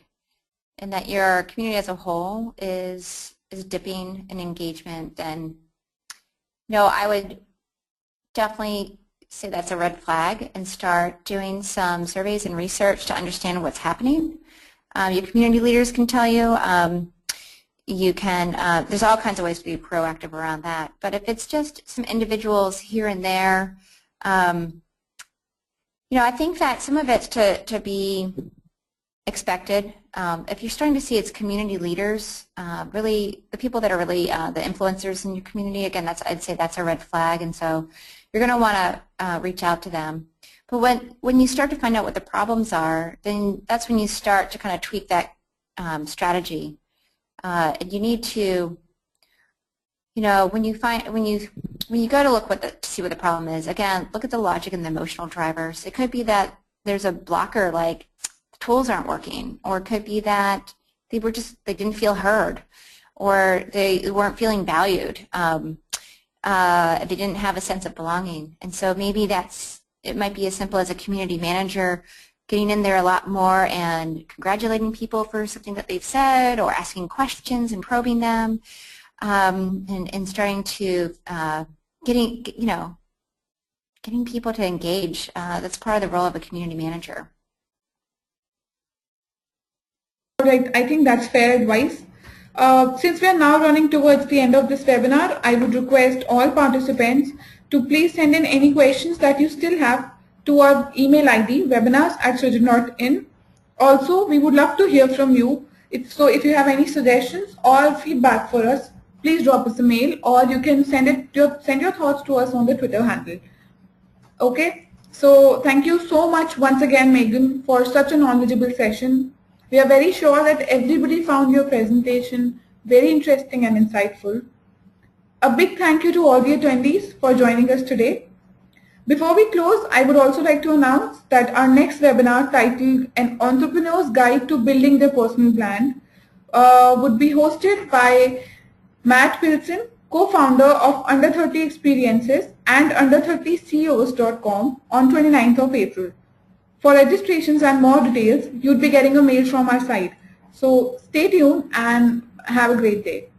and that your community as a whole is dipping in engagement, then I would definitely say that's a red flag, and start doing some surveys and research to understand what's happening. Your community leaders can tell you. You can. There's all kinds of ways to be proactive around that. But if it's just some individuals here and there, I think that some of it's to be expected. If you're starting to see it's community leaders, really the people that are really the influencers in your community, again, I'd say that's a red flag, and so you're going to want to reach out to them. But when you start to find out what the problems are, then that's when you start to kind of tweak that strategy. And you need to, when you go to look to see what the problem is, again, look at the logic and the emotional drivers. It could be that there's a blocker, like the tools aren't working, or it could be that they didn't feel heard, or they weren't feeling valued. They didn't have a sense of belonging, and so maybe it might be as simple as a community manager getting in there a lot more and congratulating people for something that they've said, or asking questions and probing them, and starting to getting people to engage. That's part of the role of a community manager. All right, I think that's fair advice. Since we are now running towards the end of this webinar, I would request all participants to please send in any questions that you still have to our email ID, webinars@srijan.in. Also, we would love to hear from you. If you have any suggestions or feedback for us, please drop us a mail, or you can send your thoughts to us on the Twitter handle. Okay, so thank you so much once again, Megan, for such a knowledgeable session. We are very sure that everybody found your presentation very interesting and insightful. A big thank you to all the attendees for joining us today. Before we close, I would also like to announce that our next webinar, titled An Entrepreneur's Guide to Building Their Personal Brand, would be hosted by Matt Pilson, co-founder of Under 30 Experiences and under30ceos.com, on 29th of April. For registrations and more details, you'd be getting a mail from our site. So stay tuned and have a great day.